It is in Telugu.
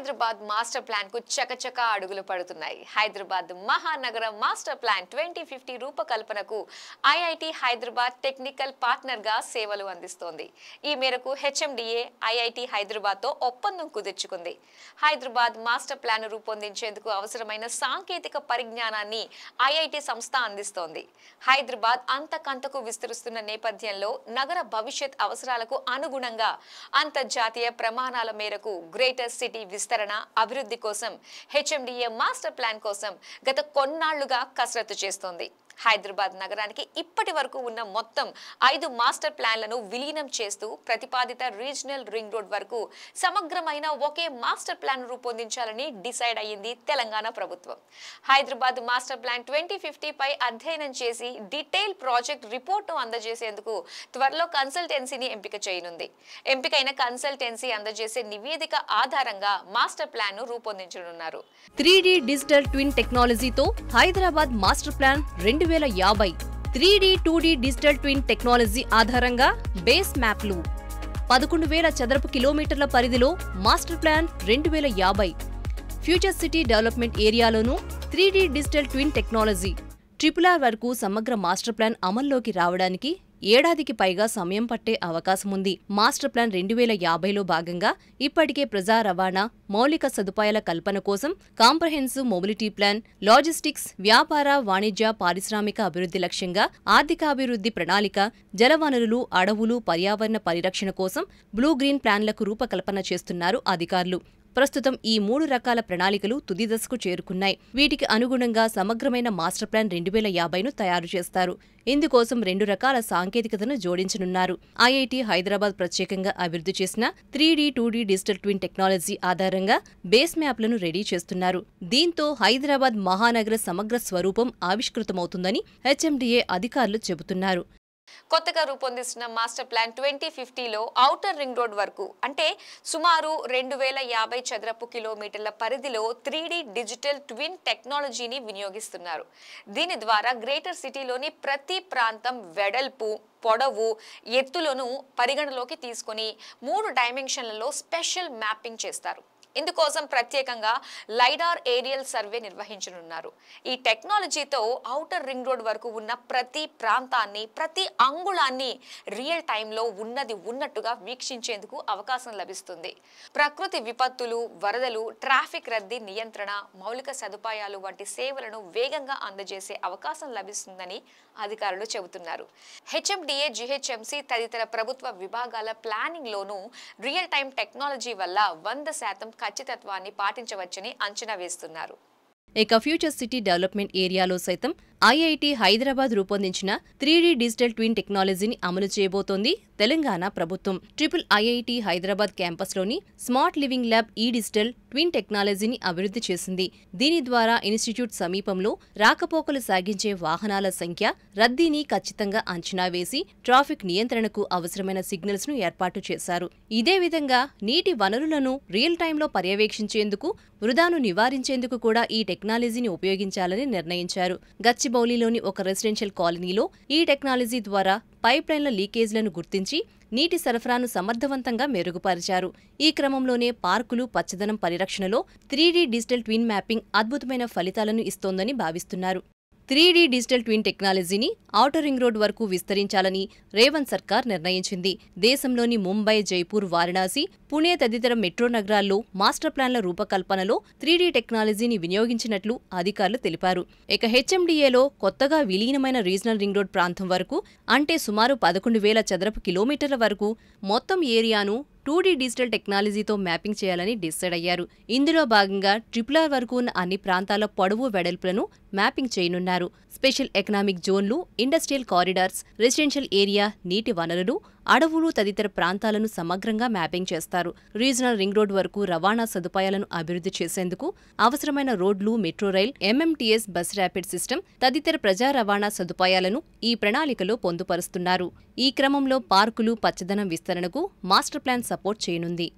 హైదరాబాద్ మాస్టర్ ప్లాన్ కు చకచక అడుగులు పడుతున్నాయి. హైదరాబాద్ మహానగర మాస్టర్ ప్లాన్ 2050 రూపకల్పనకు ఐఐటి హైదరాబాద్ టెక్నికల్ పార్ట్నర్ గా సేవలు అందిస్తోంది. ఈ మేరకు హెచ్ఎండిఏ ఐఐటి హైదరాబాద్ తో ఒప్పందం కుదుర్చుకుంది. హైదరాబాద్ మాస్టర్ ప్లాన్ రూపొందించేందుకు అవసరమైన సాంకేతిక పరిజ్ఞానాన్ని ఐఐటి సంస్థ అందిస్తోంది. హైదరాబాద్ అంతకంతకు విస్తరిస్తున్న నేపథ్యంలో నగర భవిష్యత్ అవసరాలకు అనుగుణంగా అంతర్జాతీయ ప్రమాణాల మేరకు గ్రేటర్ సిటీ విస్తరణ అభివృద్ధి కోసం హెచ్ఎండిఏ మాస్టర్ ప్లాన్ కోసం గత కొన్నాళ్లుగా కసరత్తు చేస్తోంది. హైదరాబాద్ నగరానికి ఇప్పటి వరకు ఉన్న మొత్తం 5 మాస్టర్ ప్లాన్లను విలీనం చేస్తూ ప్రతిపాదిత రీజనల్ రింగ్ రోడ్ వరకు సమగ్రమైన ఒకే మాస్టర్ ప్లాన్ రూపొందించాలని డిసైడ్ అయ్యింది తెలంగాణ ప్రభుత్వం. హైదరాబాద్ మాస్టర్ ప్లాన్ 2050 పై అధ్యయనం చేసి డీటెయిల్ ప్రాజెక్ట్ రిపోర్ట్ను అందజేసేందుకు త్వరలో కన్సల్టెన్సీని ఎంపిక చేయనుంది. ఎంపికైన కన్సల్టెన్సీ అందజేసే నివేదిక ఆధారంగా మాస్టర్ ప్లాన్ ను రూపొందించనున్నారు. 3D డిజిటల్ ట్విన్ టెక్నాలజీతో Hyderabad master plan 2050 3D 2D digital twin technology ఆధారంగా బేస్ మ్యాప్లు 11,000 చదరపు కిలోమీటర్ల పరిధిలో master plan 2050 future city development ఏరియాలోనూ 3D digital twin technology RRR వరకు సమగ్ర మాస్టర్ ప్లాన్ అమల్లోకి రావడానికి ఏడాదికి పైగా సమయం పట్టే అవకాశముంది. మాస్టర్ ప్లాన్ 2050లో భాగంగా ఇప్పటికే ప్రజా రవాణా, మౌలిక సదుపాయాల కల్పన కోసం కాంప్రహెన్సివ్ మొబిలిటీ ప్లాన్, లాజిస్టిక్స్, వ్యాపార, వాణిజ్య, పారిశ్రామిక అభివృద్ధి లక్ష్యంగా ఆర్థికాభివృద్ధి ప్రణాళిక, జలవనరులు, అడవులు, పర్యావరణ పరిరక్షణ కోసం బ్లూ గ్రీన్ ప్లాన్లకు రూపకల్పన చేస్తున్నారు అధికారులు. ప్రస్తుతం ఈ 3 రకాల ప్రణాళికలు తుది దశకు చేరుకున్నాయి. వీటికి అనుగుణంగా సమగ్రమైన మాస్టర్ ప్లాన్ 2050ను తయారు చేస్తారు. ఇందుకోసం 2 రకాల సాంకేతికతను జోడించనున్నారు. ఐఐటి హైదరాబాద్ ప్రత్యేకంగా అభివృద్ధి చేసిన 3D 2D digital twin technology ఆధారంగా బేస్ మ్యాప్లను రెడీ చేస్తున్నారు. దీంతో హైదరాబాద్ మహానగర సమగ్ర స్వరూపం ఆవిష్కృతమవుతుందని హెచ్ఎండిఏ అధికారులు చెబుతున్నారు. కొత్తగా రూపొందిస్తున్న మాస్టర్ ప్లాన్ 2050లో ఔటర్ రింగ్ రోడ్ వరకు అంటే సుమారు 2050 చదరపు కిలోమీటర్ల పరిధిలో 3D డిజిటల్ ట్విన్ టెక్నాలజీని వినియోగిస్తున్నారు. దీని ద్వారా గ్రేటర్ సిటీలోని ప్రతి ప్రాంతం వెడల్పు, పొడవు, ఎత్తులను పరిగణలోకి తీసుకుని 3 డైమెన్షన్లలో స్పెషల్ మ్యాపింగ్ చేస్తారు. ఇందుకోసం ప్రత్యేకంగా లైడార్ ఏరియల్ సర్వే నిర్వహించనున్నారు. ఈ టెక్నాలజీతో ఔటర్ రింగ్ రోడ్ వరకు ఉన్న ప్రతి ప్రాంతాన్ని, ప్రతి అంగుళాన్ని రియల్ టైంలో ఉన్నది ఉన్నట్టుగా వీక్షించేందుకు అవకాశం లభిస్తుంది. ప్రకృతి విపత్తులు, వరదలు, ట్రాఫిక్ రద్దీ నియంత్రణ, మౌలిక సదుపాయాలు వంటి సేవలను వేగంగా అందజేసే అవకాశం లభిస్తుందని అధికారులు చెబుతున్నారు. హెచ్ఎండిఏ, జిహెచ్ఎంసి తదితర ప్రభుత్వ విభాగాల ప్లానింగ్ లోనూ రియల్ టైం టెక్నాలజీ వల్ల 100% ఖచ్చితత్వాన్ని పాటించవచ్చని అంచనా వేస్తున్నారు. ఇక ఫ్యూచర్ సిటీ డెవలప్మెంట్ ఏరియాలో సైతం ఐఐటి హైదరాబాద్ రూపొందించిన 3D డిజిటల్ ట్విన్ టెక్నాలజీని అమలు చేయబోతోంది తెలంగాణ ప్రభుత్వం. IIIT హైదరాబాద్ క్యాంపస్లోని స్మార్ట్ లివింగ్ ల్యాబ్ ఈ డిజిటల్ ట్విన్ టెక్నాలజీని అభివృద్ధి చేసింది. దీని ద్వారా ఇన్స్టిట్యూట్ సమీపంలో రాకపోకలు సాగించే వాహనాల సంఖ్య, రద్దీని ఖచ్చితంగా అంచనా వేసి ట్రాఫిక్ నియంత్రణకు అవసరమైన సిగ్నల్స్ ను ఏర్పాటు చేశారు. ఇదే విధంగా నీటి వనరులను రియల్ టైంలో పర్యవేక్షించేందుకు, వృధాను నివారించేందుకు కూడా ఈ టెక్నాలజీని ఉపయోగించాలని నిర్ణయించారు. గచ్చిబౌలిలోని ఒక రెసిడెన్షియల్ కాలనీలో ఈ టెక్నాలజీ ద్వారా పైప్లైన్ల లీకేజ్లను గుర్తించి నీటి సరఫరాను సమర్థవంతంగా మెరుగుపరిచారు. ఈ క్రమంలోనే పార్కులు, పచ్చదనం పరిరక్షణలో 3D డిజిటల్ ట్విన్ మ్యాపింగ్ అద్భుతమైన ఫలితాలను ఇస్తోందని భావిస్తున్నారు. 3D డిజిటల్ ట్విన్ టెక్నాలజీని ఔటర్ రింగ్ రోడ్ వరకు విస్తరించాలని రేవంత్ సర్కార్ నిర్ణయించింది. దేశంలోని ముంబై, జైపూర్, వారణాసి, పుణె తదితర మెట్రో నగరాల్లో మాస్టర్ ప్లాన్ల రూపకల్పనలో 3D టెక్నాలజీని వినియోగించినట్లు అధికారులు తెలిపారు. ఇక హెచ్ఎండిఏలో కొత్తగా విలీనమైన రీజనల్ రింగ్ రోడ్ ప్రాంతం వరకు అంటే సుమారు 11,000 చదరపు కిలోమీటర్ల వరకు మొత్తం ఏరియాను 2D డిజిటల్ టెక్నాలజీతో మ్యాపింగ్ చేయాలని డిసైడ్ అయ్యారు. ఇందులో భాగంగా RRR వరకు ఉన్న అన్ని ప్రాంతాల పొడవు, వెడల్పులను మ్యాపింగ్ చేయనున్నారు. స్పెషల్ ఎకనామిక్ జోన్లు, ఇండస్ట్రియల్ కారిడార్స్, రెసిడెన్షియల్ ఏరియా, నీటి వనరులు, అడవులు తదితర ప్రాంతాలను సమగ్రంగా మ్యాపింగ్ చేస్తారు. రీజనల్ రింగ్ రోడ్ వరకు రవాణా సదుపాయాలను అభివృద్ధి చేసేందుకు అవసరమైన రోడ్లు, metro rail, MMTS bus rapid system తదితర ప్రజా రవాణా సదుపాయాలను ఈ ప్రణాళికలో పొందుపరుస్తున్నారు. ఈ క్రమంలో పార్కులు, పచ్చదనం విస్తరణకు మాస్టర్ ప్లాన్ సపోర్ట్ చేయనుంది.